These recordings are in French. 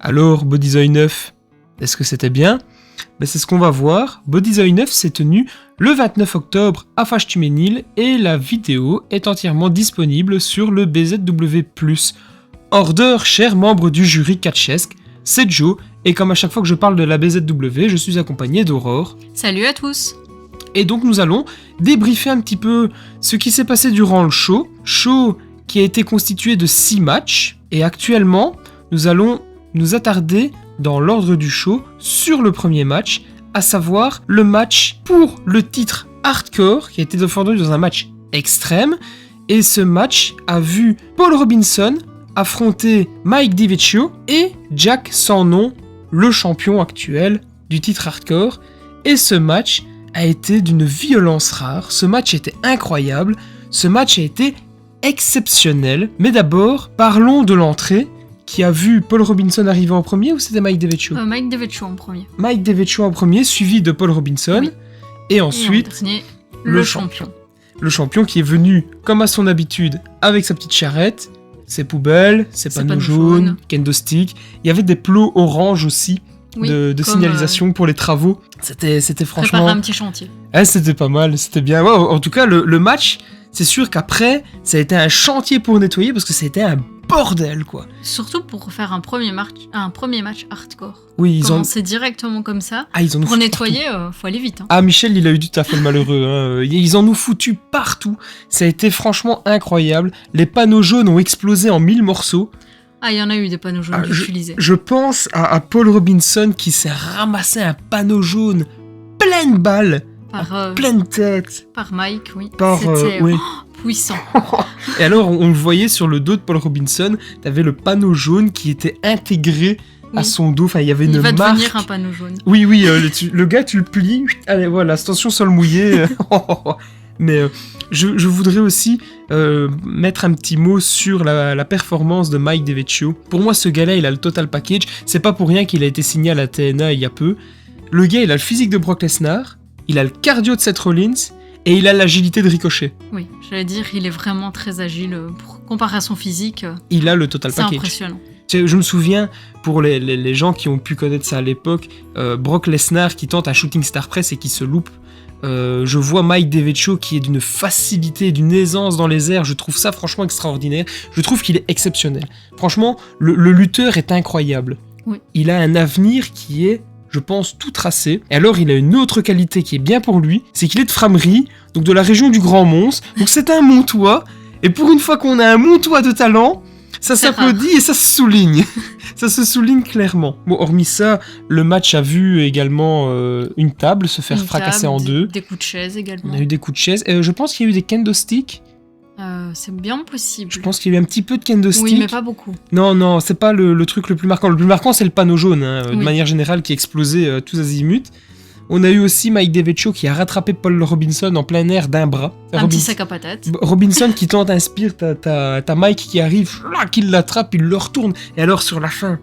Alors, Bodyzoy 9, est-ce que c'était bien ? C'est ce qu'on va voir. Bodyzoy 9 s'est tenu le 29 octobre à Fâche-Tuménil et la vidéo est entièrement disponible sur le BZW+. Order, chers membres du jury catchesque, c'est Joe, et comme à chaque fois que je parle de la BZW, je suis accompagné d'Aurore. Salut à tous. Et donc nous allons débriefer un petit peu ce qui s'est passé durant le show qui a été constitué de 6 matchs, et actuellement, nous allons nous attarder dans l'ordre du show sur le premier match, à savoir le match pour le titre hardcore, qui a été défendu dans un match extrême, et ce match a vu Paul Robinson affronter Mike DiVecchio et Jack sans nom, le champion actuel du titre hardcore, et ce match a été d'une violence rare, ce match était incroyable, ce match a été exceptionnel, mais d'abord, parlons de l'entrée, qui a vu Paul Robinson arriver en premier, ou c'était Mike DiVecchio ? Mike DiVecchio en premier. Mike DiVecchio en premier, suivi de Paul Robinson, Oui. Et ensuite, Et en dernier, le champion. Le champion qui est venu, comme à son habitude, avec sa petite charrette, ses poubelles, ses panneaux jaunes, kendo stick. Il y avait des plots orange aussi, Oui, de signalisation pour les travaux. C'était franchement... Préparer un petit chantier. C'était pas mal, c'était bien. Ouais, en tout cas, le match, c'est sûr qu'après, ça a été un chantier pour nettoyer, parce que c'était un bordel, quoi. Surtout pour faire un premier match hardcore. Oui, Commencer directement comme ça. ils en ont Pour foutu nettoyer, faut aller vite. Ah, Michel, il a eu du taf, le malheureux. Hein. Ils en ont foutu partout. Ça a été franchement incroyable. Les panneaux jaunes ont explosé en 1000 morceaux. Ah, il y en a eu des panneaux jaunes utilisés. Je pense à Paul Robinson qui s'est ramassé un panneau jaune plein de balles, pleine tête. Par Mike, oui. C'était oui. Puissant. Et alors, on le voyait sur le dos de Paul Robinson, t'avais le panneau jaune qui était intégré à son dos. Enfin, il y avait une marque. Il va devenir un panneau jaune. Oui, le gars, tu le plies. Allez, voilà, attention, sol mouillé. Mais je voudrais aussi mettre un petit mot sur la performance de Mike DiVecchio. Pour moi, ce gars-là, il a le total package. C'est pas pour rien qu'il a été signé à la TNA il y a peu. Le gars, il a le physique de Brock Lesnar, il a le cardio de Seth Rollins, et il a l'agilité de Ricochet. Oui, j'allais dire, il est vraiment très agile. Comparé à son physique, il a le total package. C'est impressionnant. Je me souviens, pour les gens qui ont pu connaître ça à l'époque, Brock Lesnar qui tente un shooting star press et qui se loupe. Je vois Mike DiVecchio qui est d'une facilité, d'une aisance dans les airs. Je trouve ça franchement extraordinaire. Je trouve qu'il est exceptionnel. Franchement, le lutteur est incroyable. Oui. Il a un avenir qui est, je pense, tout tracé. Et alors, il a une autre qualité qui est bien pour lui, c'est qu'il est de Frameries, donc de la région du Grand Mons. Donc c'est un Montois. Et pour une fois qu'on a un Montois de talent, ça s'applaudit et ça se souligne. Ça se souligne clairement. Bon, hormis ça, le match a vu également une table se faire fracasser en deux. Des coups de chaise également. On a eu des coups de chaise. Je pense qu'il y a eu des kendo sticks. C'est bien possible. Je pense qu'il y a eu un petit peu de kendo stick. Oui, mais pas beaucoup. Non, c'est pas le truc le plus marquant. Le plus marquant, c'est le panneau jaune, de Oui. manière générale, qui explosait tous azimuts. On a eu aussi Mike DiVecchio qui a rattrapé Paul Robinson en plein air d'un bras. Petit sac à patates. Robinson qui tente un spear, t'as Mike qui arrive, qui l'attrape, il le retourne. Et alors sur la fin,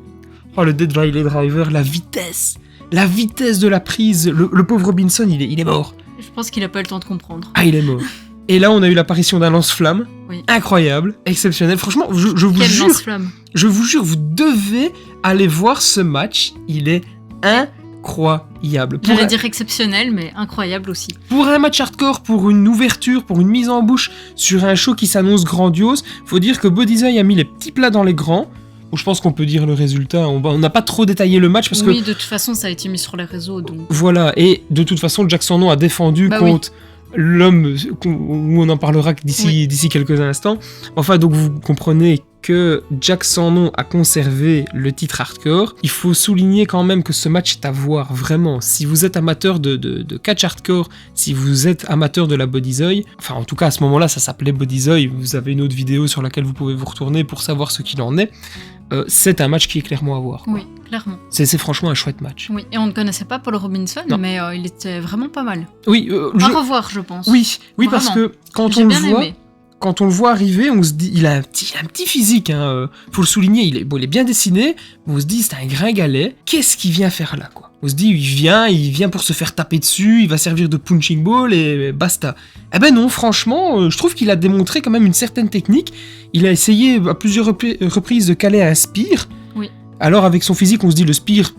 le Dead Valley Driver, la vitesse de la prise. Le pauvre Robinson, il est mort. Je pense qu'il a pas eu le temps de comprendre. Ah, il est mort. Et là, on a eu l'apparition d'un lance-flamme. Oui. Incroyable, exceptionnel. Franchement, je vous Quel jure, lance-flamme. je vous jure, vous devez aller voir ce match. Il est incroyable. J'allais dire exceptionnel, mais incroyable aussi. Pour un match hardcore, pour une ouverture, pour une mise en bouche sur un show qui s'annonce grandiose, faut dire que Bodyzoy a mis les petits plats dans les grands. Bon, je pense qu'on peut dire le résultat. On n'a pas trop détaillé le match parce que... Oui, de toute façon, ça a été mis sur les réseaux. Donc... Voilà, et de toute façon, Jack Son Nom a défendu contre l'homme où on en parlera d'ici quelques instants. Enfin, donc vous comprenez que Jack Sans Nom a conservé le titre hardcore. Il faut souligner quand même que ce match est à voir vraiment. Si vous êtes amateur de catch hardcore, si vous êtes amateur de la Bodyzoy, enfin en tout cas à ce moment-là ça s'appelait Bodyzoy, vous avez une autre vidéo sur laquelle vous pouvez vous retourner pour savoir ce qu'il en est. C'est un match qui est clairement à voir. Oui, clairement. C'est franchement un chouette match. Oui, et on ne connaissait pas Paul Robinson, mais il était vraiment pas mal. Oui, à revoir, je pense. Oui, parce que quand on le voit arriver, on se dit, il a un petit physique, faut le souligner, il est bien dessiné, on se dit c'est un gringalet, qu'est-ce qu'il vient faire là, quoi? On se dit, il vient pour se faire taper dessus, il va servir de punching ball et basta. Eh ben non, franchement, je trouve qu'il a démontré quand même une certaine technique. Il a essayé à plusieurs reprises de caler un spear. Oui. Alors avec son physique, on se dit le Spire,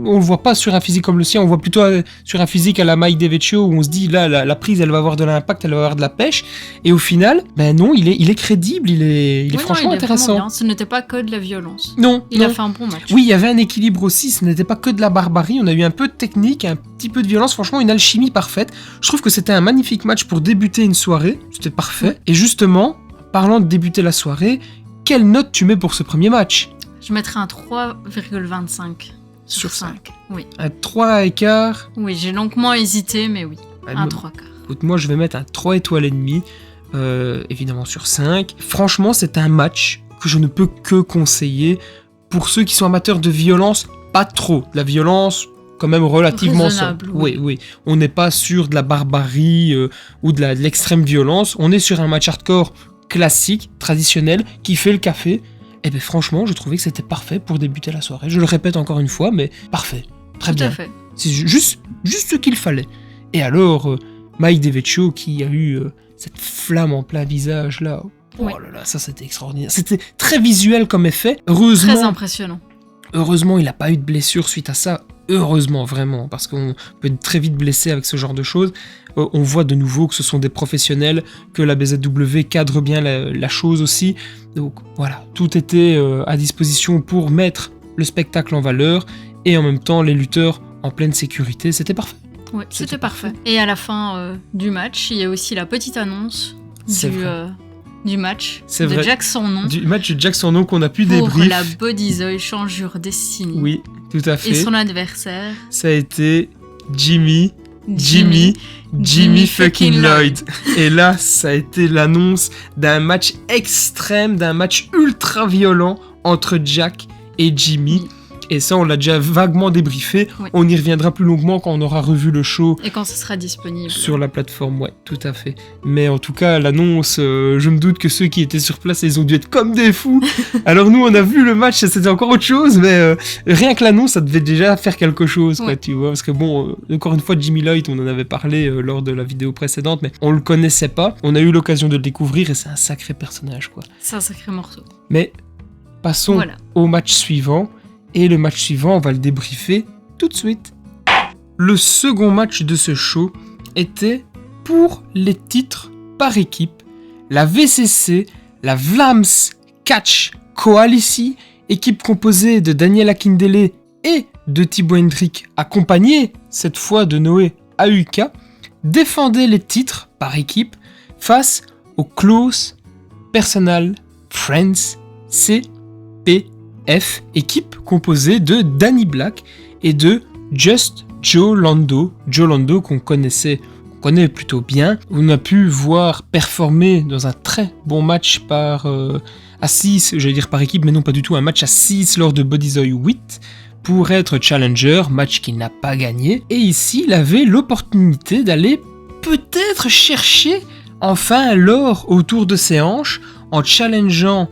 on le voit pas sur un physique comme le sien, on voit plutôt sur un physique à la Mike DeVecchio où on se dit là la prise elle va avoir de l'impact, elle va avoir de la pêche, et au final ben non, il est crédible, il est franchement intéressant. Bien. Ce n'était pas que de la violence. Non, il a fait un bon match. Oui, il y avait un équilibre aussi, ce n'était pas que de la barbarie, on a eu un peu de technique, un petit peu de violence, franchement une alchimie parfaite. Je trouve que c'était un magnifique match pour débuter une soirée, c'était parfait. Et justement, parlant de débuter la soirée, quelle note tu mets pour ce premier match ? Je mettrais un 3,25 sur 5. Oui. Un 3,5. Oui, j'ai longuement hésité, mais oui, un 3,4. Écoute, moi je vais mettre un 3 étoiles et demi, évidemment sur 5. Franchement, c'est un match que je ne peux que conseiller pour ceux qui sont amateurs de violence, pas trop. La violence, quand même relativement raisonnable. Oui. On n'est pas sur de la barbarie ou de l'extrême violence. On est sur un match hardcore classique, traditionnel, qui fait le café. Et bien franchement, je trouvais que c'était parfait pour débuter la soirée. Je le répète encore une fois, mais parfait. Très bien. Tout à fait. C'est juste ce qu'il fallait. Et alors, Mike DeVecchio qui a eu cette flamme en plein visage là. Oh là là, ça c'était extraordinaire. C'était très visuel comme effet. Heureusement. Très impressionnant. Heureusement, il n'a pas eu de blessure suite à ça. Heureusement, vraiment, parce qu'on peut être très vite blessé avec ce genre de choses. On voit de nouveau que ce sont des professionnels, que la BZW cadre bien la chose aussi. Donc voilà, tout était à disposition pour mettre le spectacle en valeur et en même temps les lutteurs en pleine sécurité. C'était parfait. Oui, c'était parfait. Et à la fin du match, il y a aussi la petite annonce du match de vrai. Jack Sornon. Du match de Jack Sornon qu'on a pu pour débrief. la Bodies Oil Changeure Destiny. Oui, tout à fait. Et son adversaire. Ça a été Jimmy fucking Lloyd. Et là, ça a été l'annonce d'un match extrême, d'un match ultra violent entre Jack et Jimmy. Et ça, on l'a déjà vaguement débriefé. Oui. On y reviendra plus longuement quand on aura revu le show. Et quand ce sera disponible. Sur la plateforme, ouais, tout à fait. Mais en tout cas, l'annonce, je me doute que ceux qui étaient sur place, ils ont dû être comme des fous. Alors nous, on a vu le match, c'était encore autre chose, mais rien que l'annonce, ça devait déjà faire quelque chose, quoi, tu vois. Parce que bon, encore une fois, Jimmy Lloyd, on en avait parlé lors de la vidéo précédente, mais on le connaissait pas. On a eu l'occasion de le découvrir et c'est un sacré personnage, quoi. C'est un sacré morceau. Mais passons au match suivant. Et le match suivant, on va le débriefer tout de suite. Le second match de ce show était pour les titres par équipe. La VCC, la Vlaams Catch Coalition, équipe composée de Daniel Akindele et de Thibaut Hendrick, accompagné cette fois de Noé AUK, défendait les titres par équipe face au Close Personal Friends CPF, équipe composée de Danny Black et de Just Joe Lando. Joe Lando qu'on connaît plutôt bien. On a pu voir performer dans un très bon match à 6, j'allais dire par équipe, mais non pas du tout, un match à 6 lors de Bodies Oil 8 pour être challenger, match qu'il n'a pas gagné. Et ici, il avait l'opportunité d'aller peut-être chercher enfin l'or autour de ses hanches en challengeant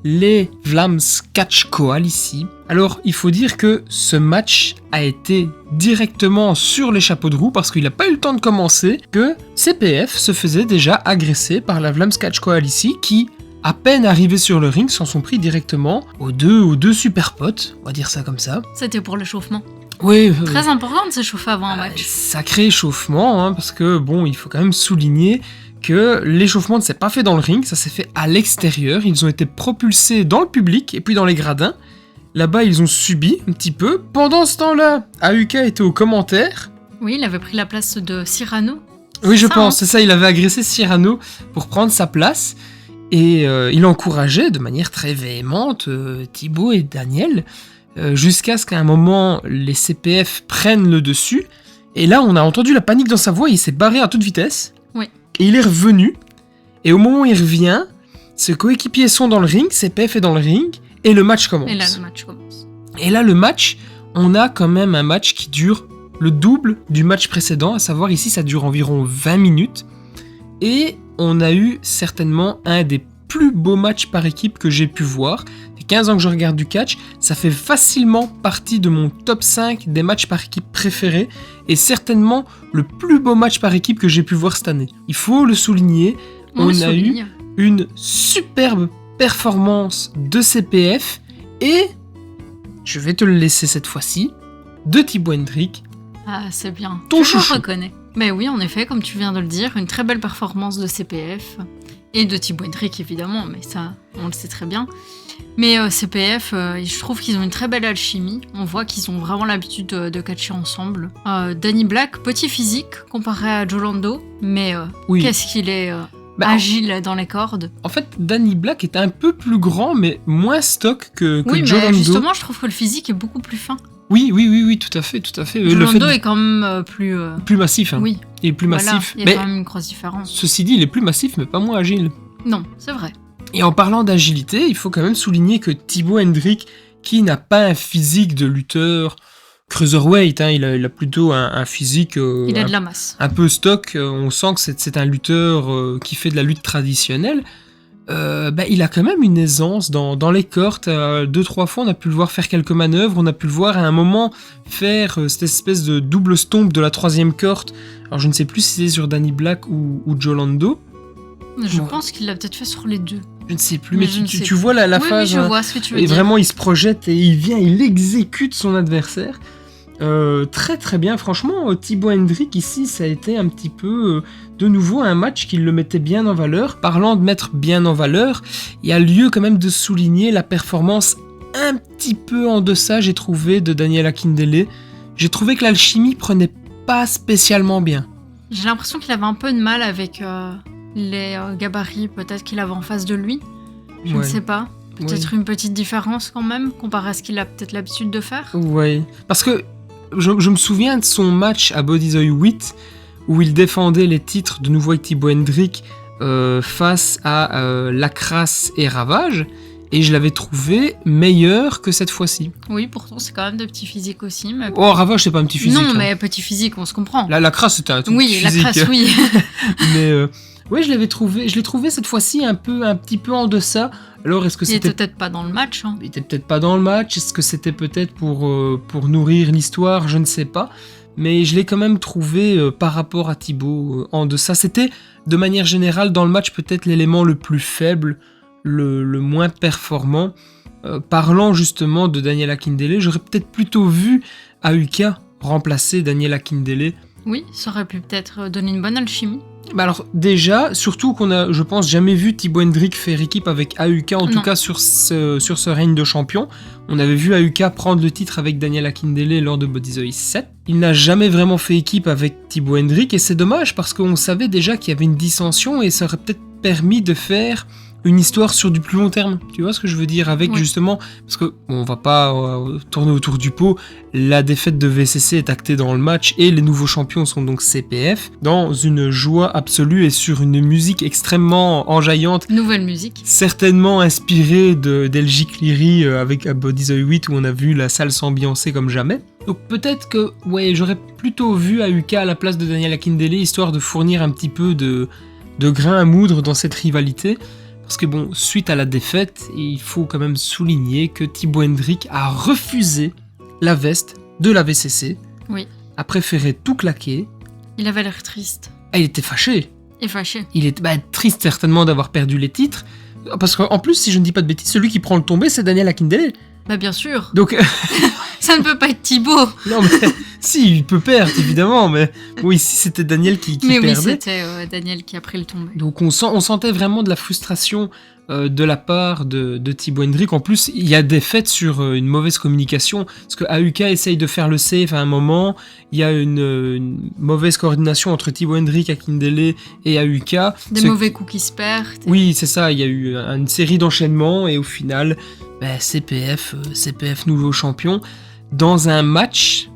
les Vlaams Catch Coalition. Alors, il faut dire que ce match a été directement sur les chapeaux de roue parce qu'il n'a pas eu le temps de commencer, que CPF se faisait déjà agresser par la Vlaams Catch Coalition qui, à peine arrivés sur le ring, s'en sont pris directement aux deux super potes, on va dire ça comme ça. C'était pour l'échauffement. Oui. Très important de s'échauffer avant un match. Sacré échauffement, hein, parce que bon, il faut quand même souligner que l'échauffement ne s'est pas fait dans le ring, ça s'est fait à l'extérieur. Ils ont été propulsés dans le public et puis dans les gradins. Là-bas, ils ont subi un petit peu. Pendant ce temps-là, AUK était aux commentaires. Oui, il avait pris la place de Cyrano. Oui, je pense, c'est ça. Il avait agressé Cyrano pour prendre sa place. Et il encourageait de manière très véhémente Thibaut et Daniel, jusqu'à ce qu'à un moment, les CPF prennent le dessus. Et là, on a entendu la panique dans sa voix, il s'est barré à toute vitesse. Oui. Et il est revenu, et au moment où il revient, ses coéquipiers sont dans le ring, CPF est dans le ring, et le match commence. Et là, le match, on a quand même un match qui dure le double du match précédent, à savoir ici, ça dure environ 20 minutes. Et on a eu certainement un des plus beaux matchs par équipe que j'ai pu voir. Ça fait 15 ans que je regarde du catch, ça fait facilement partie de mon top 5 des matchs par équipe préférés, et certainement le plus beau match par équipe que j'ai pu voir cette année. Il faut le souligner, on a eu une superbe performance de CPF, et je vais te le laisser cette fois-ci, de Thibaut Hendrick. Ah, c'est bien. Ton Je le chouchou. reconnais. Mais oui, en effet, comme tu viens de le dire, une très belle performance de CPF. Et de Thibaut Hendrick, évidemment, mais ça, on le sait très bien. Mais CPF, je trouve qu'ils ont une très belle alchimie. On voit qu'ils ont vraiment l'habitude de catcher ensemble. Danny Black, petit physique comparé à Jolando, mais Oui. qu'est-ce qu'il est Bah, agile dans les cordes. En fait, Danny Black est un peu plus grand, mais moins stock que Oui, mais Jolando. justement, je trouve que le physique est beaucoup plus fin. Oui, tout à fait. Jolando est quand même plus... plus massif, hein. Oui, Il est plus voilà, massif. il y a Mais quand même une grosse différence. ceci dit, il est plus massif, mais pas moins agile. Non, c'est vrai. Et en parlant d'agilité, il faut quand même souligner que Thibaut Hendrick, qui n'a pas un physique de lutteur cruiserweight, hein, il a plutôt un physique Il a de la masse. un peu stock, on sent que c'est un lutteur qui fait de la lutte traditionnelle. Il a quand même une aisance dans les cordes. 2-3 fois, on a pu le voir faire quelques manœuvres. On a pu le voir à un moment faire cette espèce de double stomp de la 3e corde. Alors, je ne sais plus si c'est sur Danny Black ou Jolando. Je Ouais. pense qu'il l'a peut-être fait sur les deux. Je ne sais plus, Mais mais je ne tu sais vois la oui, phase. oui, je hein, vois ce que tu veux et dire. vraiment, il se projette et il exécute son adversaire. Très très bien, franchement, Thibaut Hendrick ici, ça a été un petit peu de nouveau un match qui le mettait bien en valeur. Parlant de mettre bien en valeur, il y a lieu quand même de souligner la performance un petit peu en deçà, j'ai trouvé, de Daniel Akindele. J'ai trouvé que l'alchimie prenait pas spécialement bien. J'ai l'impression qu'il avait un peu de mal avec les gabarits peut-être qu'il avait en face de lui. Je ne Ouais. sais pas. Ouais. Peut-être une petite différence quand même, comparé à ce qu'il a peut-être l'habitude de faire. Ouais, parce que je me souviens de son match à Bodyzoy 8 où il défendait les titres de nouveau avec Thibaut Hendrick face à Lacrasse et Ravage, et je l'avais trouvé meilleur que cette fois-ci. Oui, pourtant c'est quand même de petits physiques aussi. Mais... Oh, Ravage, c'est pas un petit physique. non, hein. mais petit physique, on se comprend. Là, Lacrasse, c'était un tout oui, petit la physique. crasse, oui. Mais ouais, je l'ai trouvé cette fois-ci un petit peu en deçà. Alors, est-ce que Il était c'était peut-être pas dans le match. Hein. Il était peut-être pas dans le match, est-ce que c'était peut-être pour nourrir l'histoire, je ne sais pas. Mais je l'ai quand même trouvé par rapport à Thibaut en deçà. C'était de manière générale dans le match peut-être l'élément le plus faible, le moins performant. Parlant justement de Daniel Akindele, j'aurais peut-être plutôt vu Ahuka remplacer Daniel Akindele. Oui, ça aurait pu peut-être donner une bonne alchimie. Bah alors déjà, surtout qu'on a, je pense, jamais vu Thibaut Hendrick faire équipe avec Ahuka, en tout Non. cas sur ce règne de champion. On avait vu Ahuka prendre le titre avec Daniel Akindele lors de Bodyzoy 7. Il n'a jamais vraiment fait équipe avec Thibaut Hendrick, et c'est dommage parce qu'on savait déjà qu'il y avait une dissension et ça aurait peut-être permis de faire une histoire sur du plus long terme. Tu vois ce que je veux dire avec Oui. justement, parce que bon, on va pas tourner autour du pot, la défaite de VCC est actée dans le match et les nouveaux champions sont donc CPF, dans une joie absolue et sur une musique extrêmement enjaillante, Nouvelle musique. certainement inspirée d'Elgie Cleary avec Bodyzoy 8 où on a vu la salle s'ambiancer comme jamais. Donc peut-être que ouais, j'aurais plutôt vu Ahuka à la place de Daniel Akindele, histoire de fournir un petit peu de grain à moudre dans cette rivalité. Parce que bon, suite à la défaite, il faut quand même souligner que Thibaut Hendrick a refusé la veste de la VCC, Oui. a préféré tout claquer, Il avait l'air triste et il était fâché. et fâché. Il était triste certainement d'avoir perdu les titres, parce qu'en plus, si je ne dis pas de bêtises, celui qui prend le tombé, c'est Daniel Akindele. Bah bien sûr. Donc, Ça ne peut pas être Thibaut. non mais, si, il peut perdre, évidemment, mais bon, ici c'était Daniel qui Mais oui, perdait. c'était Daniel qui a pris le tombé. Donc on sentait vraiment de la frustration de la part de Thibaut Hendrick. En plus, il y a des faits sur une mauvaise communication, parce que Ahuka essaye de faire le save à un moment, il y a une mauvaise coordination entre Thibaut Hendrick, Akindele et Ahuka. Des mauvais coups qui se perdent. Oui, c'est ça, il y a eu une série d'enchaînements, et au final, CPF nouveau champion, dans un match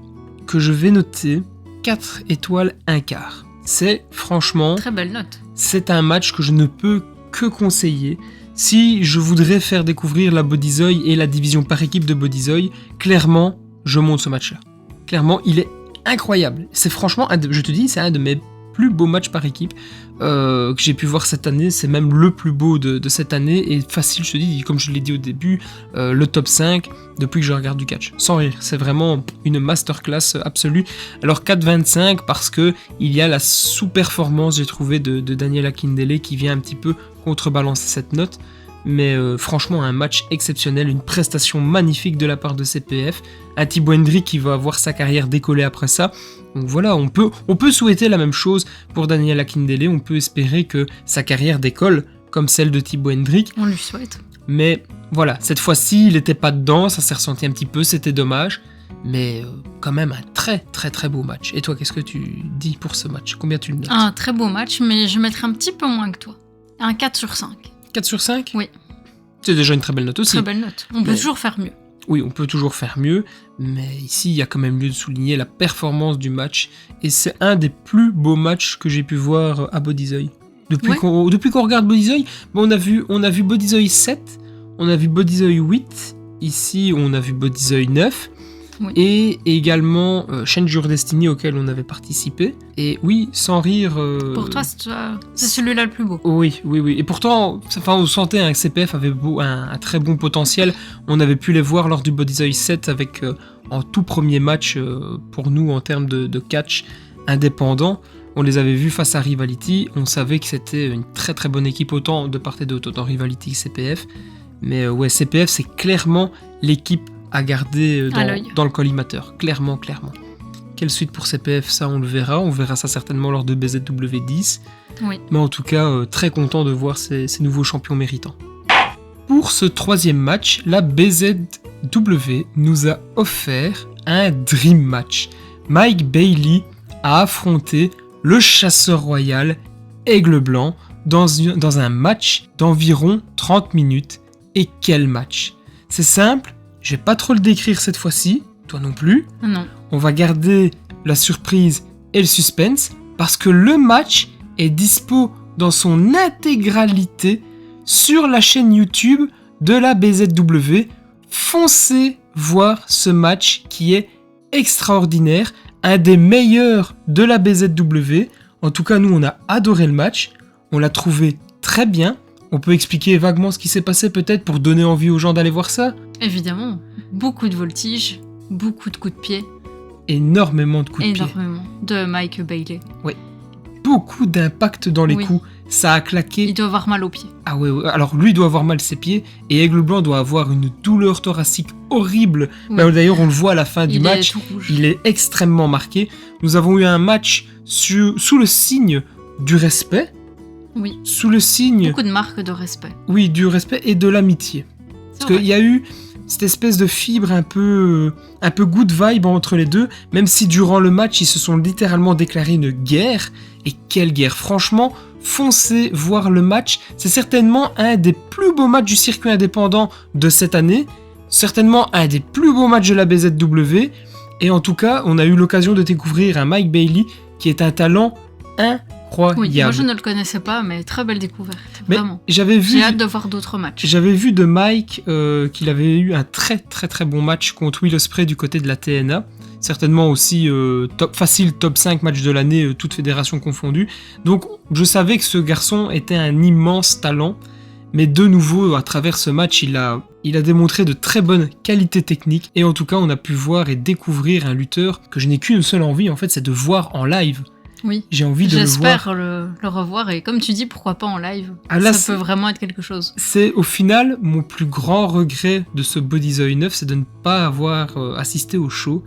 que je vais noter 4 étoiles 1 quart. C'est franchement... Très belle note. C'est un match que je ne peux que conseiller. Si je voudrais faire découvrir la Bodyzoy et la division par équipe de Bodyzoy, clairement, je monte ce match-là. Clairement, il est incroyable. C'est franchement, je te dis, c'est un de mes plus beaux matchs par équipe que j'ai pu voir cette année. C'est même le plus beau de cette année. Et facile, je te dis, comme je l'ai dit au début, le top 5 depuis que je regarde du catch. Sans rire, c'est vraiment une masterclass absolue. Alors 4,25 parce que il y a la sous-performance, j'ai trouvé, de Daniel Akindele qui vient un petit peu contrebalancer cette note. Mais franchement, un match exceptionnel, une prestation magnifique de la part de CPF. Un Thibaut Hendrick qui va voir sa carrière décoller après ça. Donc voilà, on peut souhaiter la même chose pour Daniel Akindele. On peut espérer que sa carrière décolle comme celle de Thibaut Hendrick. On lui souhaite. Mais voilà, cette fois-ci, il n'était pas dedans, ça s'est ressenti un petit peu, c'était dommage. Mais quand même un très très très beau match. Et toi, qu'est-ce que tu dis pour ce match? Combien tu le notes? Un très beau match, mais je mettrais un petit peu moins que toi. Un 4 sur 5. 4 sur 5? Oui. C'est déjà une très belle note aussi. Très belle note. On peut toujours faire mieux. Oui, on peut toujours faire mieux, mais ici, il y a quand même lieu de souligner la performance du match. Et c'est un des plus beaux matchs que j'ai pu voir à Bodyzoy. Depuis qu'on regarde Bodyzoy, on a vu Bodyzoy 7, on a vu Bodyzoy 8, ici on a vu Bodyzoy 9, Oui. et également Change Your Destiny auquel on avait participé. Et oui, sans rire... Pour toi, c'est celui-là le plus beau. Oui. Et pourtant, on sentait que CPF avait un très bon potentiel. On avait pu les voir lors du Bodyzoy 7 avec, en tout premier match pour nous en termes de catch indépendant. On les avait vus face à Rivality. On savait que c'était une très très bonne équipe, autant de part et d'autre, autant Rivality que CPF. Mais ouais, CPF, c'est clairement l'équipe à garder dans le collimateur. Clairement. Quelle suite pour CPF, ça on le verra. On verra ça certainement lors de BZW10. Oui. Mais en tout cas, très content de voir ces nouveaux champions méritants. Pour ce troisième match, la BZW nous a offert un Dream Match. Mike Bailey a affronté le chasseur royal Aigle Blanc dans un match d'environ 30 minutes. Et quel match! C'est simple, je vais pas trop le décrire cette fois-ci, toi non plus. Non. On va garder la surprise et le suspense parce que le match est dispo dans son intégralité sur la chaîne YouTube de la BZW. Foncez voir ce match qui est extraordinaire, un des meilleurs de la BZW. En tout cas, nous, on a adoré le match, on l'a trouvé très bien. On peut expliquer vaguement ce qui s'est passé peut-être pour donner envie aux gens d'aller voir ça? Évidemment, beaucoup de voltige, beaucoup de coups de pied. Énormément de coups de pied. Énormément. De Mike Bailey. Oui. Beaucoup d'impact dans les coups. Ça a claqué. Il doit avoir mal aux pieds. Ah ouais. Alors lui doit avoir mal ses pieds et Aigle Blanc doit avoir une douleur thoracique horrible. Oui. Bah, d'ailleurs, on le voit à la fin du match. Est tout rouge. Il est extrêmement marqué. Nous avons eu un match sous le signe du respect. Oui. Sous le signe... Beaucoup de marques de respect. Oui, du respect et de l'amitié. Parce qu'il y a eu cette espèce de fibre un peu good vibe entre les deux, même si durant le match, ils se sont littéralement déclaré une guerre. Et quelle guerre! Franchement, foncez voir le match. C'est certainement un des plus beaux matchs du circuit indépendant de cette année. Certainement un des plus beaux matchs de la BZW. Et en tout cas, on a eu l'occasion de découvrir un Mike Bailey qui est un talent incroyable. Oui, moi je ne le connaissais pas, mais très belle découverte. Mais vraiment. J'ai hâte de voir d'autres matchs. J'avais vu de Mike qu'il avait eu un très très très bon match contre Will Ospreay du côté de la TNA. Certainement aussi top 5 match de l'année, toutes fédérations confondues. Donc je savais que ce garçon était un immense talent. Mais de nouveau, à travers ce match, il a démontré de très bonnes qualités techniques. Et en tout cas, on a pu voir et découvrir un lutteur que je n'ai qu'une seule envie, en fait, c'est de voir en live. Oui. J'ai envie de le voir. J'espère le revoir et comme tu dis, pourquoi pas en live. Ah là, ça peut vraiment être quelque chose. C'est au final mon plus grand regret de ce Bodyzoy 9, c'est de ne pas avoir assisté au show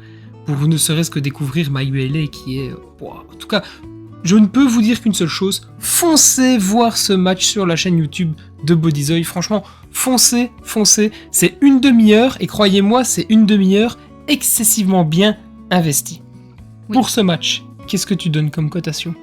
pour ne serait-ce que découvrir Mike Bailey qui est... En tout cas, je ne peux vous dire qu'une seule chose, foncez voir ce match sur la chaîne YouTube de Bodyzoy. Franchement, foncez, c'est une demi-heure et croyez-moi, c'est une demi-heure excessivement bien investie. Oui. Pour ce match, qu'est-ce que tu donnes comme cotation?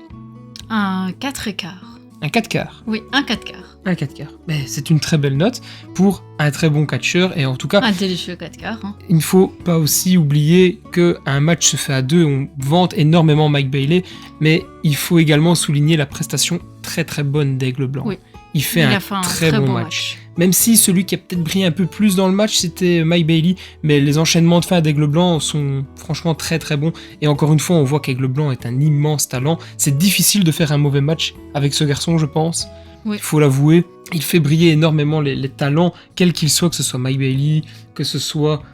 Un 4 écarts. Un 4 quarts? Oui, un 4 quarts. Un 4 quarts. Mais c'est une très belle note pour un très bon catcheur et en tout cas... Un délicieux 4 quarts. Hein. Il ne faut pas aussi oublier qu'un match se fait à deux, on vante énormément Mike Bailey, mais il faut également souligner la prestation très très bonne d'Aigle Blanc. Oui. Il a fait un très bon match. Même si celui qui a peut-être brillé un peu plus dans le match, c'était Mike Bailey, mais les enchaînements de fin d'Aigle Blanc sont franchement très très bons. Et encore une fois, on voit qu'Aigle Blanc est un immense talent. C'est difficile de faire un mauvais match avec ce garçon, je pense. Oui. Il faut l'avouer. Il fait briller énormément les talents, quels qu'ils soient, que ce soit Mike Bailey, que ce soit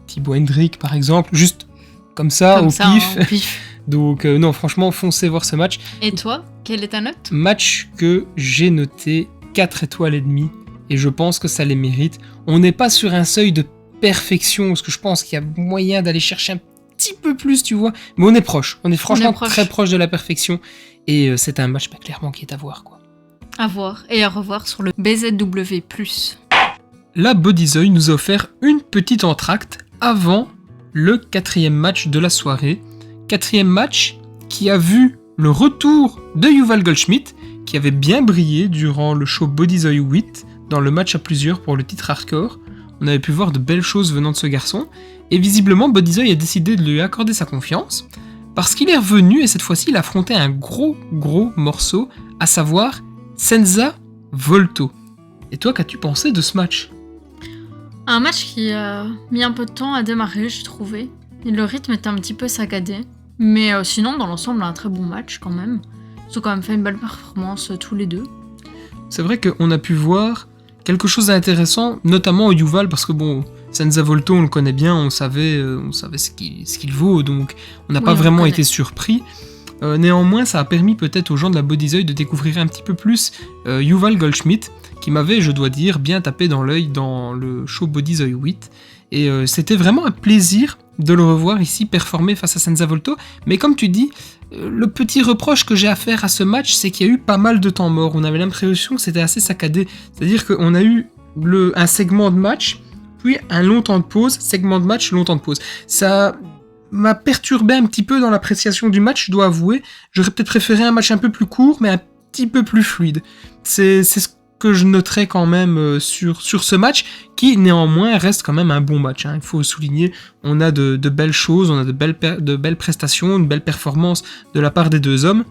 Thibaut Hendrick par exemple, juste comme ça, au pif. Donc non, franchement, foncez voir ce match. Et toi, quelle est ta note? Match que j'ai noté 4 étoiles et demie. et je pense que ça les mérite. On n'est pas sur un seuil de perfection, parce que je pense qu'il y a moyen d'aller chercher un petit peu plus, tu vois. Mais on est proche. On est franchement très proche de la perfection. Et c'est un match clairement qui est à voir, quoi. À voir et à revoir sur le BZW+. La Bodyzoy nous a offert une petite entracte avant le 4e match de la soirée. 4e match qui a vu le retour de Yuval Goldschmidt, qui avait bien brillé durant le show Bodyzoy 8, dans le match à plusieurs pour le titre hardcore. On avait pu voir de belles choses venant de ce garçon, et visiblement Bodyzoy a décidé de lui accorder sa confiance, parce qu'il est revenu et cette fois-ci il affrontait un gros morceau, à savoir Senza Volto. Et toi, qu'as-tu pensé de ce match ? Un match qui a mis un peu de temps à démarrer, j'ai trouvé. Et le rythme était un petit peu saccadé. Mais sinon, dans l'ensemble, un très bon match quand même. Ils ont quand même fait une belle performance tous les deux. C'est vrai qu'on a pu voir quelque chose d'intéressant, notamment au Yuval, parce que bon, Senza Volto, on le connaît bien, on savait ce qu'il vaut, donc on n'a pas vraiment été surpris. Néanmoins, ça a permis peut-être aux gens de la Bodyzoy de découvrir un petit peu plus Yuval Goldschmidt, qui m'avait, je dois dire, bien tapé dans l'œil dans le show Bodyzoy 8. Et c'était vraiment un plaisir de le revoir ici performer face à Senza Volto. Mais comme tu dis, le petit reproche que j'ai à faire à ce match, c'est qu'il y a eu pas mal de temps mort. On avait l'impression que c'était assez saccadé. C'est-à-dire qu'on a eu un segment de match, puis un long temps de pause, segment de match, long temps de pause. Ça m'a perturbé un petit peu dans l'appréciation du match, je dois avouer. J'aurais peut-être préféré un match un peu plus court, mais un petit peu plus fluide. C'est ce que je noterais quand même sur ce match, qui néanmoins reste quand même un bon match. Il faut souligner, on a de belles choses, on a de belles prestations, une belle performance de la part des deux hommes.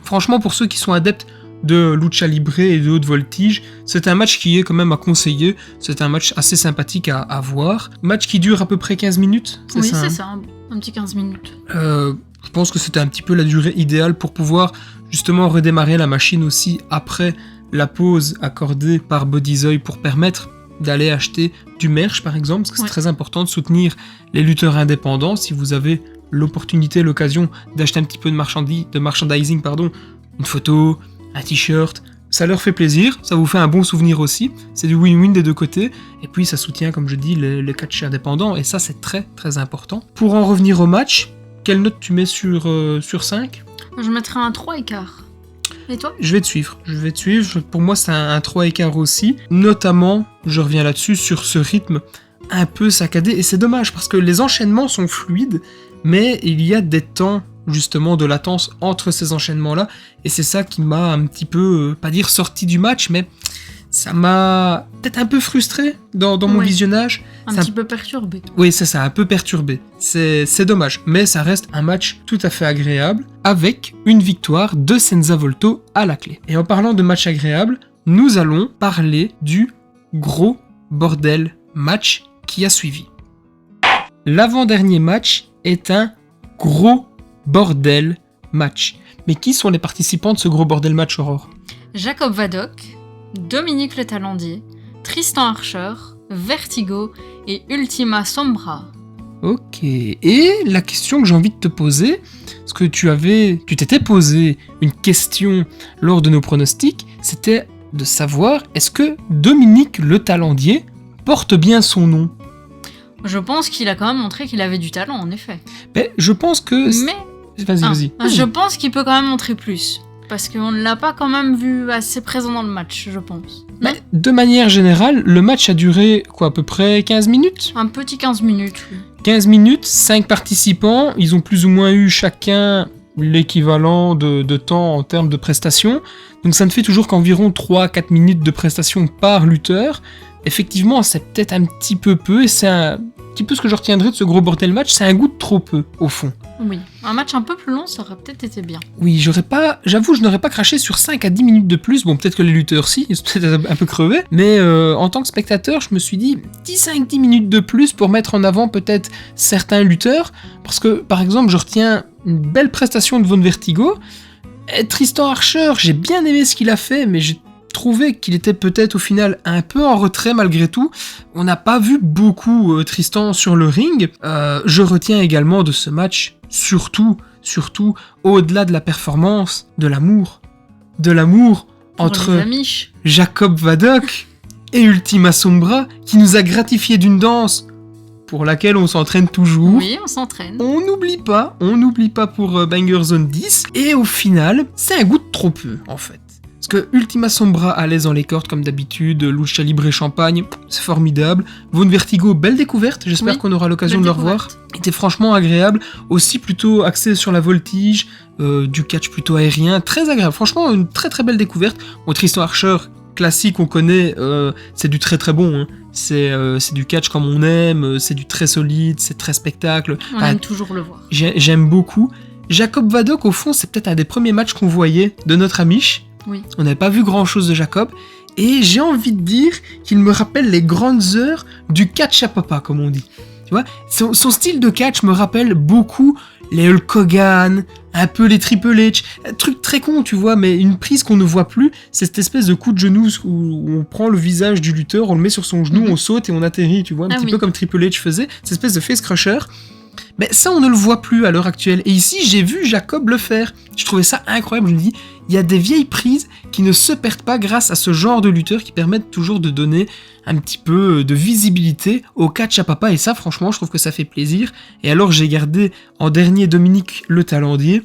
Franchement, pour ceux qui sont adeptes de lucha libre et de haute voltige, c'est un match qui est quand même à conseiller. C'est un match assez sympathique à voir. Match qui dure à peu près 15 minutes, c'est ça, c'est ça, un petit 15 minutes. Je pense que c'était un petit peu la durée idéale pour pouvoir justement redémarrer la machine aussi après la pause accordée par Bodyzoy pour permettre d'aller acheter du merch par exemple, parce que c'est très important de soutenir les lutteurs indépendants. Si vous avez l'opportunité, l'occasion d'acheter un petit peu de merchandising, une photo, un t-shirt, ça leur fait plaisir, ça vous fait un bon souvenir aussi, c'est du win-win des deux côtés, et puis ça soutient, comme je dis, les catchs indépendants, et ça c'est très très important. Pour en revenir au match, quelle note tu mets sur 5 ? Je mettrais un 3,5. Et toi ? Je vais te suivre. Pour moi, c'est un 3,5 aussi. Notamment, je reviens là-dessus, sur ce rythme un peu saccadé. Et c'est dommage, parce que les enchaînements sont fluides, mais il y a des temps, justement, de latence entre ces enchaînements-là. Et c'est ça qui m'a un petit peu, pas dire sorti du match, mais ça m'a peut-être un peu frustré dans mon visionnage. Un petit peu perturbé. Oui, c'est ça, un peu perturbé. C'est dommage, mais ça reste un match tout à fait agréable, avec une victoire de Senza Volto à la clé. Et en parlant de match agréable, nous allons parler du gros bordel match qui a suivi. L'avant-dernier match est un gros bordel match. Mais qui sont les participants de ce gros bordel match, Aurore ? Jacob Vadok, Dominique Le Talendier, Tristan Archer, Vertigo et Ultima Sombra. Ok, et la question que j'ai envie de te poser, parce que tu t'étais posé une question lors de nos pronostics, c'était de savoir, est-ce que Dominique Le Talendier porte bien son nom ? Je pense qu'il a quand même montré qu'il avait du talent, en effet. Mais je pense que... Vas-y. Je pense qu'il peut quand même montrer plus. Parce qu'on ne l'a pas quand même vu assez présent dans le match, je pense. Mais de manière générale, le match a duré, à peu près 15 minutes ? Un petit 15 minutes, oui. 15 minutes, 5 participants, ils ont plus ou moins eu chacun l'équivalent de temps en termes de prestations. Donc ça ne fait toujours qu'environ 3-4 minutes de prestations par lutteur. Effectivement, c'est peut-être un petit peu peu, et c'est un petit peu ce que je retiendrai de ce gros bordel match, c'est un goût de trop peu, au fond. Oui, un match un peu plus long, ça aurait peut-être été bien. Oui, j'avoue, je n'aurais pas craché sur 5 à 10 minutes de plus. Bon, peut-être que les lutteurs, si, ils sont peut-être un peu crevés. Mais en tant que spectateur, je me suis dit 5-10 minutes de plus pour mettre en avant peut-être certains lutteurs. Parce que, par exemple, je retiens une belle prestation de Von Vertigo. Et Tristan Archer, j'ai bien aimé ce qu'il a fait, mais j'ai trouvé qu'il était peut-être au final un peu en retrait malgré tout. On n'a pas vu beaucoup Tristan sur le ring. Je retiens également de ce match, surtout, au-delà de la performance, de l'amour entre Jacob Vadok et Ultima Sombra qui nous a gratifié d'une danse pour laquelle on s'entraîne toujours. Oui, on s'entraîne. On n'oublie pas pour Banger Zone 10. Et au final, c'est un goût de trop peu, en fait. Parce que Ultima Sombra à l'aise dans les cordes, comme d'habitude, Lucha Libre et Champagne, c'est formidable. Von Vertigo, belle découverte, j'espère Oui, qu'on aura l'occasion de belle le revoir. Était franchement agréable, aussi plutôt axé sur la voltige, du catch plutôt aérien, très agréable. Franchement, une très très belle découverte. Bon, Tristan Archer, classique, on connaît, c'est du très très bon, hein. C'est du catch comme on aime, c'est du très solide, c'est très spectacle. On aime toujours le voir. J'aime beaucoup. Jacob Vadok, au fond, c'est peut-être un des premiers matchs qu'on voyait de notre Amish. Oui. On n'avait pas vu grand-chose de Jacob. Et j'ai envie de dire qu'il me rappelle les grandes heures du catch à papa, comme on dit. Tu vois, son style de catch me rappelle beaucoup les Hulk Hogan, un peu les Triple H. Un truc très con, tu vois, mais une prise qu'on ne voit plus, c'est cette espèce de coup de genou où on prend le visage du lutteur, on le met sur son genou, on saute et on atterrit, tu vois, un petit peu comme Triple H faisait, cette espèce de face crusher. Mais ça, on ne le voit plus à l'heure actuelle. Et ici, j'ai vu Jacob le faire. Je trouvais ça incroyable. Je me dis, il y a des vieilles prises qui ne se perdent pas grâce à ce genre de lutteurs qui permettent toujours de donner un petit peu de visibilité au catch à papa. Et ça, franchement, je trouve que ça fait plaisir. Et alors, j'ai gardé en dernier Dominique Le Talendier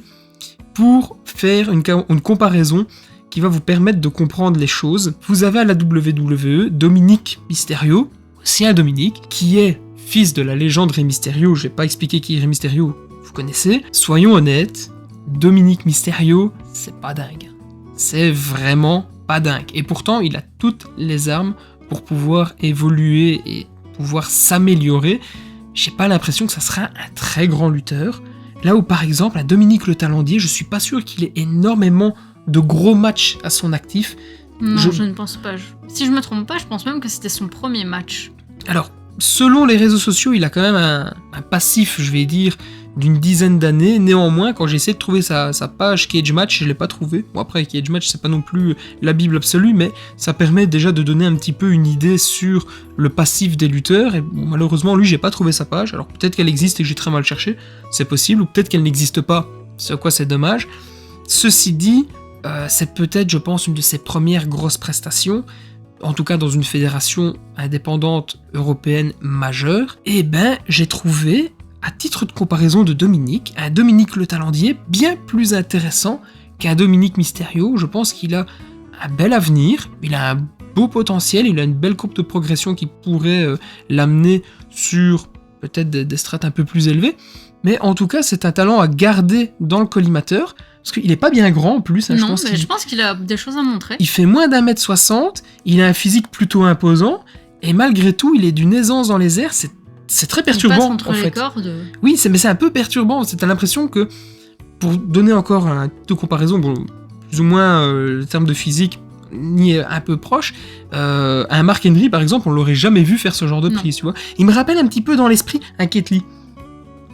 pour faire une comparaison qui va vous permettre de comprendre les choses. Vous avez à la WWE Dominique Mysterio, aussi un Dominique, qui est fils de la légende Rey Mysterio. Je vais pas expliquer qui est Rey Mysterio, vous connaissez. Soyons honnêtes, Dominique Mysterio, c'est pas dingue. C'est vraiment pas dingue. Et pourtant, il a toutes les armes pour pouvoir évoluer et pouvoir s'améliorer. J'ai pas l'impression que ça sera un très grand lutteur. Là où, par exemple, à Dominique Le Talendier, je suis pas sûr qu'il ait énormément de gros matchs à son actif. Non, je ne pense pas. Si je me trompe pas, je pense même que c'était son premier match. Alors, selon les réseaux sociaux, il a quand même un passif, je vais dire, d'une dizaine d'années. Néanmoins, quand j'ai essayé de trouver sa page Cage Match, je ne l'ai pas trouvé. Bon, après, Cage Match, c'est pas non plus la Bible absolue, mais ça permet déjà de donner un petit peu une idée sur le passif des lutteurs. Et bon, malheureusement, lui, j'ai pas trouvé sa page. Alors peut-être qu'elle existe et que j'ai très mal cherché, c'est possible, ou peut-être qu'elle n'existe pas, c'est quoi, c'est dommage. Ceci dit, c'est peut-être, je pense, une de ses premières grosses prestations, en tout cas dans une fédération indépendante européenne majeure. Et ben, j'ai trouvé, à titre de comparaison de Dominique, un Dominique Le Talendier bien plus intéressant qu'un Dominique Mysterio. Je pense qu'il a un bel avenir, il a un beau potentiel, il a une belle courbe de progression qui pourrait l'amener sur peut-être des strates un peu plus élevées. Mais en tout cas, c'est un talent à garder dans le collimateur, parce qu'il est pas bien grand en plus. Hein, non, je pense qu'il a des choses à montrer. Il fait moins d'1m60, il a un physique plutôt imposant, et malgré tout, il est d'une aisance dans les airs, c'est très perturbant. Il passe entre en les fait. cordes. Oui, mais c'est un peu perturbant, t'as l'impression que, pour donner encore un taux de comparaison, bon, plus ou moins le terme de physique ni est un peu proche, un Mark Henry par exemple, on l'aurait jamais vu faire ce genre de prise, tu vois. Il me rappelle un petit peu dans l'esprit un Ketley.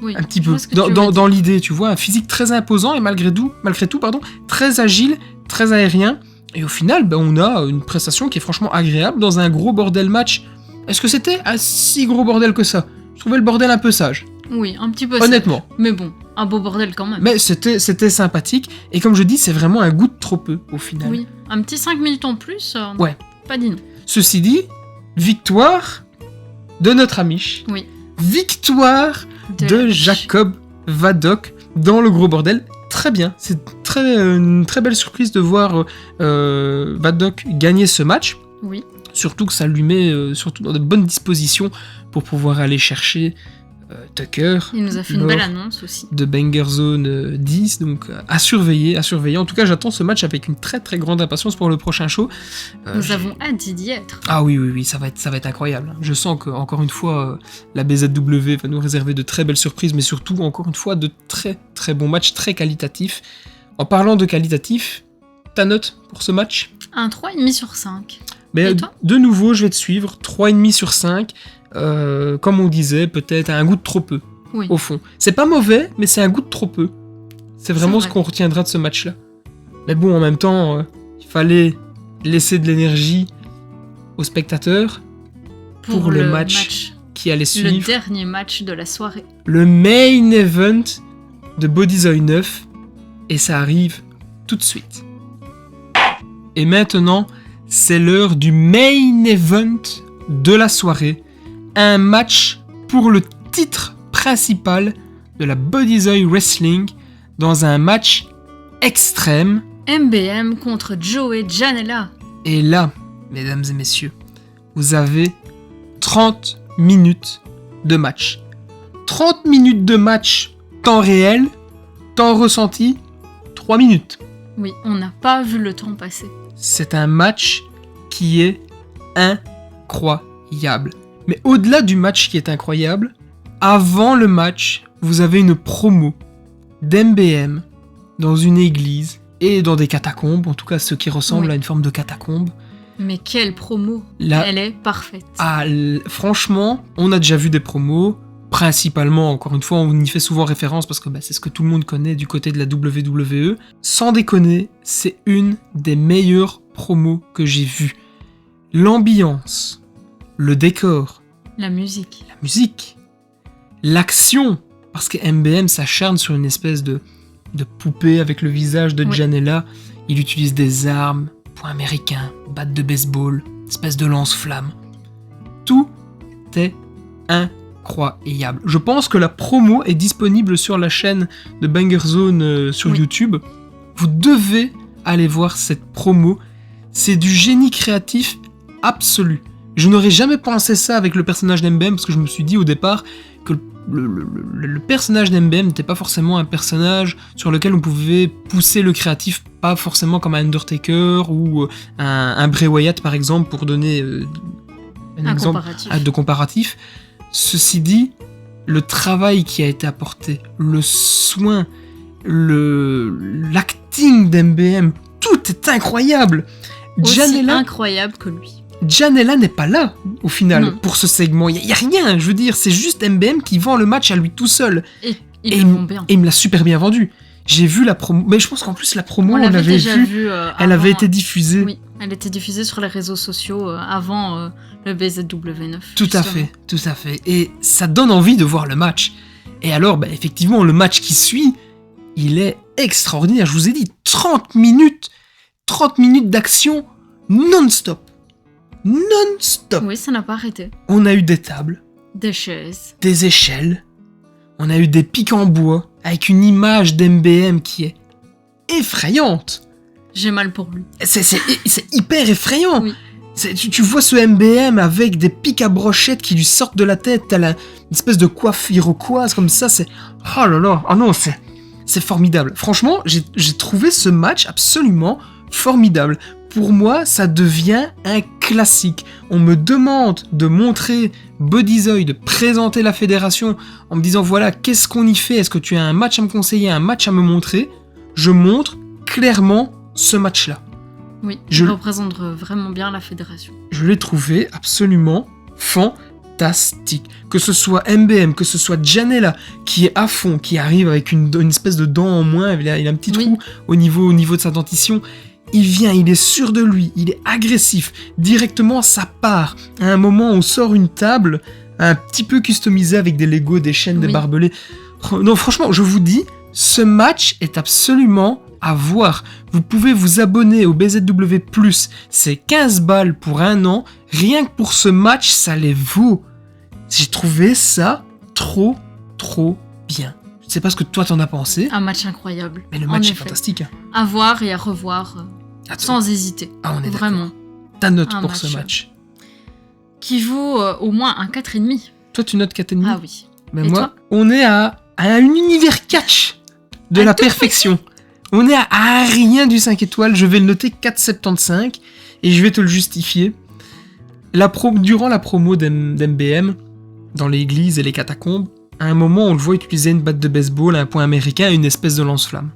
Oui, un petit peu, dans l'idée, tu vois, un physique très imposant et malgré tout, très agile, très aérien. Et au final, ben, on a une prestation qui est franchement agréable dans un gros bordel match. Est-ce que c'était un si gros bordel que ça ? Je trouvais le bordel un peu sage. Oui, un petit peu honnêtement. Sage. Mais bon, un beau bordel quand même. Mais c'était sympathique. Et comme je dis, c'est vraiment un goût de trop peu au final. Oui, un petit 5 minutes en plus, ouais. Pas dit non. Ceci dit, victoire de notre Amish. Oui. Victoire de Jacob Vadok dans le gros bordel. Très bien, c'est une très belle surprise de voir Vadok gagner ce match. Oui. Surtout que ça lui met surtout dans de bonnes dispositions pour pouvoir aller chercher Tucker. Il nous a fait une belle annonce aussi. De Banger Zone 10, donc à surveiller. En tout cas, j'attends ce match avec une très très grande impatience pour le prochain show. Nous avons hâte d'y être. Ah oui, ça va être incroyable. Je sens que encore une fois, la BZW va nous réserver de très belles surprises, mais surtout encore une fois de très très bons matchs, très qualitatifs. En parlant de qualitatif, ta note pour ce match ? Un 3,5 sur 5. Mais de nouveau, je vais te suivre, 3,5 sur 5. Comme on disait, peut-être un goût de trop peu, oui. Au fond. C'est pas mauvais, mais c'est un goût de trop peu. C'est vraiment ce qu'on retiendra de ce match-là. Mais bon, en même temps, il fallait laisser de l'énergie aux spectateurs pour le match qui allait suivre. Le dernier match de la soirée. Le main event de Bodyzoy 9. Et ça arrive tout de suite. Et maintenant, c'est l'heure du main event de la soirée. Un match pour le titre principal de la Bodyzoy Wrestling dans un match extrême. MBM contre Joey Janela. Et là, mesdames et messieurs, vous avez 30 minutes de match. 30 minutes de match, temps réel, temps ressenti, 3 minutes. Oui, on n'a pas vu le temps passer. C'est un match qui est incroyable. Mais au-delà du match qui est incroyable, avant le match, vous avez une promo d'MBM dans une église et dans des catacombes, en tout cas ce qui ressemble à une forme de catacombe. Mais quelle promo! Elle est parfaite. Franchement, on a déjà vu des promos, principalement, encore une fois, on y fait souvent référence parce que c'est ce que tout le monde connaît du côté de la WWE. Sans déconner, c'est une des meilleures promos que j'ai vues. L'ambiance, le décor, la musique, l'action, parce que MBM s'acharne sur une espèce de poupée avec le visage de Janela. Il utilise des armes, poing américain, batte de baseball, espèce de lance-flamme. Tout est incroyable. Je pense que la promo est disponible sur la chaîne de Banger Zone sur YouTube. Vous devez aller voir cette promo. C'est du génie créatif absolu. Je n'aurais jamais pensé ça avec le personnage d'MBM parce que je me suis dit au départ que le personnage d'MBM n'était pas forcément un personnage sur lequel on pouvait pousser le créatif, pas forcément comme un Undertaker ou un Bray Wyatt par exemple, pour donner un exemple de comparatif. Ceci dit, le travail qui a été apporté, le soin, l'acting d'MBM, tout est incroyable. Aussi incroyable que lui. Janela n'est pas là, au final, Non. pour ce segment. Il n'y a rien, je veux dire, c'est juste MBM qui vend le match à lui tout seul. Et il le vend bien. Et il me l'a super bien vendu. J'ai vu la promo, mais je pense qu'en plus la promo, On on l'avait déjà vu elle avait été diffusée. Oui, elle était diffusée sur les réseaux sociaux avant le BZW9. Tout à fait. Et ça donne envie de voir le match. Et alors, effectivement, le match qui suit, il est extraordinaire. Je vous ai dit, 30 minutes d'action non-stop. Non-stop. Oui, ça n'a pas arrêté. On a eu des tables, des chaises, des échelles, on a eu des pics en bois avec une image d'MBM qui est effrayante. J'ai mal pour lui. C'est hyper effrayant. Oui. Tu vois ce MBM avec des pics à brochettes qui lui sortent de la tête, t'as une espèce de coiffe iroquoise comme ça, c'est... Oh là là, oh non, c'est formidable. Franchement, j'ai trouvé ce match absolument formidable. Pour moi, ça devient un classique. On me demande de montrer Bodyzoy, de présenter la fédération en me disant voilà, qu'est-ce qu'on y fait ? Est-ce que tu as un match à me conseiller, un match à me montrer ? Je montre clairement ce match-là. Oui, il représente vraiment bien la fédération. Je l'ai trouvé absolument fantastique. Que ce soit MBM, que ce soit Janela qui est à fond, qui arrive avec une espèce de dent en moins, il a un petit trou au niveau de sa dentition. Il vient, il est sûr de lui, il est agressif. Directement, ça part. À un moment, on sort une table un petit peu customisée avec des Legos, des chaînes, des barbelés. Non, franchement, je vous dis, ce match est absolument à voir. Vous pouvez vous abonner au BZW+. C'est 15 balles pour 1 an. Rien que pour ce match, ça les vaut. J'ai trouvé ça trop bien. Je sais pas ce que toi t'en as pensé. Un match incroyable. Mais le match est fantastique. À voir et à revoir sans hésiter. Ah, on est vraiment. D'accord. Ta note pour ce match qui vaut au moins un 4,5. Toi tu notes 4,5 ? Ah oui. Mais moi, toi on est à un univers catch de la perfection. On est à rien du 5 étoiles. Je vais le noter 4,75 et je vais te le justifier. Durant la promo d'MBM, dans l'église et les catacombes, à un moment, on le voit utiliser une batte de baseball, un poing américain et une espèce de lance-flamme.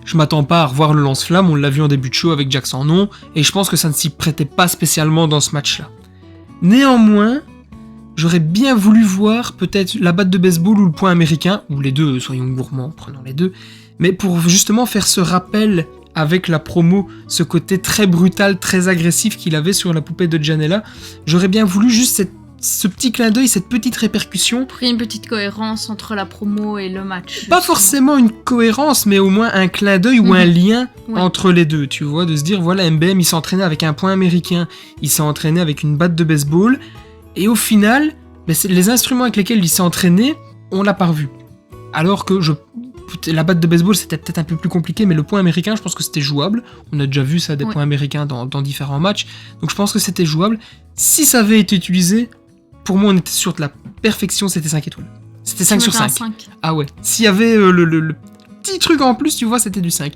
Je m'attends pas à revoir le lance-flamme, on l'a vu en début de show avec Jack sans nom, et je pense que ça ne s'y prêtait pas spécialement dans ce match-là. Néanmoins, j'aurais bien voulu voir peut-être la batte de baseball ou le poing américain, ou les deux, soyons gourmands, prenons les deux, mais pour justement faire ce rappel avec la promo, ce côté très brutal, très agressif qu'il avait sur la poupée de Janela, j'aurais bien voulu juste ce petit clin d'œil, cette petite répercussion. Pour qu'il y ait une petite cohérence entre la promo et le match. Pas justement. forcément une cohérence, mais au moins un clin d'œil ou un lien Ouais. entre les deux, tu vois, de se dire, voilà, MBM, il s'est entraîné avec un point américain, il s'est entraîné avec une batte de baseball, et au final, les instruments avec lesquels il s'est entraîné, on l'a pas revu. Alors que la batte de baseball, c'était peut-être un peu plus compliqué, mais le point américain, je pense que c'était jouable. On a déjà vu ça, des Ouais. points américains dans différents matchs, donc je pense que c'était jouable. Si ça avait été utilisé, pour moi, on était sûr de la perfection, c'était 5 étoiles. C'était 5 Tu sur mettais un 5. 5. Ah ouais. S'il y avait le petit truc en plus, tu vois, c'était du 5.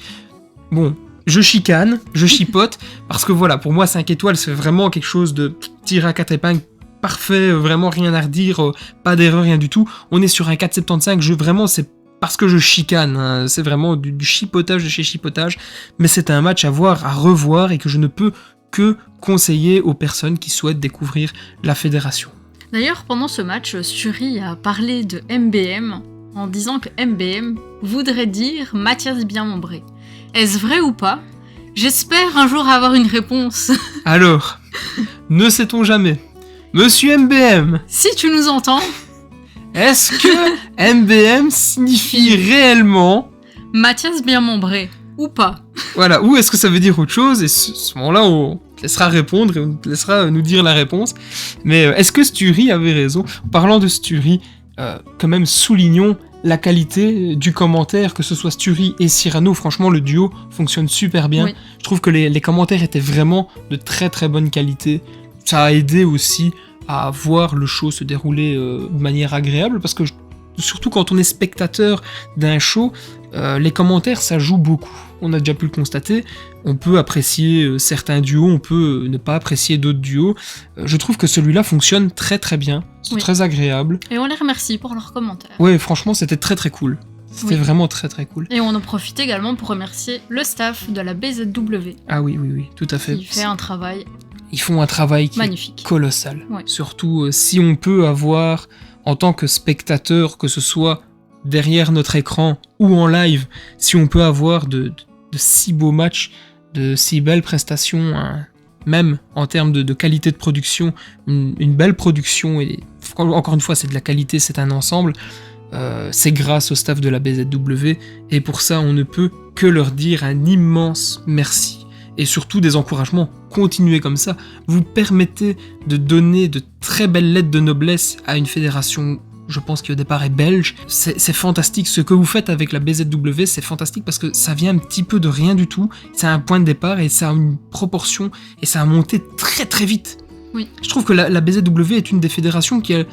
Bon, je chicane, je chipote, parce que voilà, pour moi, 5 étoiles, c'est vraiment quelque chose de tiré à 4 épingles, parfait, vraiment rien à redire, pas d'erreur, rien du tout. On est sur un 4,75, vraiment, c'est parce que je chicane, hein, c'est vraiment du chipotage de chez chipotage, mais c'est un match à voir, à revoir, et que je ne peux que conseiller aux personnes qui souhaitent découvrir la fédération. D'ailleurs, pendant ce match, Suri a parlé de MBM en disant que MBM voudrait dire Mathias Bien-Mombré. Est-ce vrai ou pas? J'espère un jour avoir une réponse. Alors, ne sait-on jamais. Monsieur MBM, Si tu nous entends, est-ce que MBM signifie réellement, Mathias Bien-Mombré ou pas? voilà, ou est-ce que ça veut dire autre chose? Et à ce moment-là, on te laissera répondre et on te laissera nous dire la réponse. Mais est-ce que Sturi avait raison? En parlant de Sturi, quand même soulignons la qualité du commentaire, que ce soit Sturi et Cyrano. Franchement, le duo fonctionne super bien. Oui. Je trouve que les commentaires étaient vraiment de très très bonne qualité. Ça a aidé aussi à voir le show se dérouler de manière agréable, parce que surtout quand on est spectateur d'un show, les commentaires ça joue beaucoup. On a déjà pu le constater, on peut apprécier certains duos, on peut ne pas apprécier d'autres duos. Je trouve que celui-là fonctionne très très bien, c'est Oui. très agréable. Et on les remercie pour leurs commentaires. Ouais, franchement c'était très très cool. C'était Oui. vraiment très très cool. Et on en profite également pour remercier le staff de la BZW Ah oui, oui, oui, tout à fait. qui fait un travail Ils font un travail qui est magnifique. colossal. Ouais. Surtout si on peut avoir, en tant que spectateur, que ce soit derrière notre écran ou en live, si on peut avoir de si beaux matchs, de si belles prestations, hein, même en termes de qualité de production, une belle production, et encore une fois c'est de la qualité, c'est un ensemble, c'est grâce au staff de la BZW, et pour ça on ne peut que leur dire un immense merci. Et surtout des encouragements, continuez comme ça, vous permettez de donner de très belles lettres de noblesse à une fédération, je pense qui au départ est belge. C'est fantastique, ce que vous faites avec la BZW, c'est fantastique parce que ça vient un petit peu de rien du tout, c'est un point de départ et ça a une proportion et ça a monté très très vite. Oui. Je trouve que la BZW est une des fédérations qui a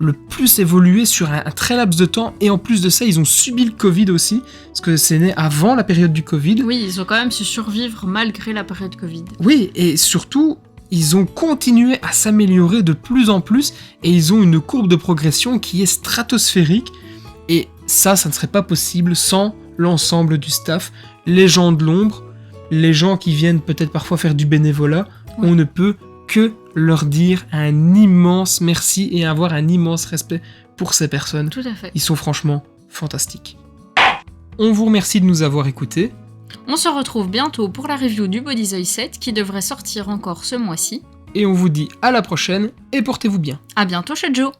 le plus évolué sur un très laps de temps, et en plus de ça ils ont subi le Covid aussi, parce que c'est né avant la période du Covid. Oui, ils ont quand même su survivre malgré la période Covid. Oui, et surtout ils ont continué à s'améliorer de plus en plus, et ils ont une courbe de progression qui est stratosphérique, et ça ne serait pas possible sans l'ensemble du staff, les gens de l'ombre, les gens qui viennent peut-être parfois faire du bénévolat. Oui. On ne peut que leur dire un immense merci et avoir un immense respect pour ces personnes. Tout à fait. Ils sont franchement fantastiques. On vous remercie de nous avoir écoutés. On se retrouve bientôt pour la review du Bodyzoy 7 qui devrait sortir encore ce mois-ci. Et on vous dit à la prochaine et portez-vous bien. À bientôt chez Joe.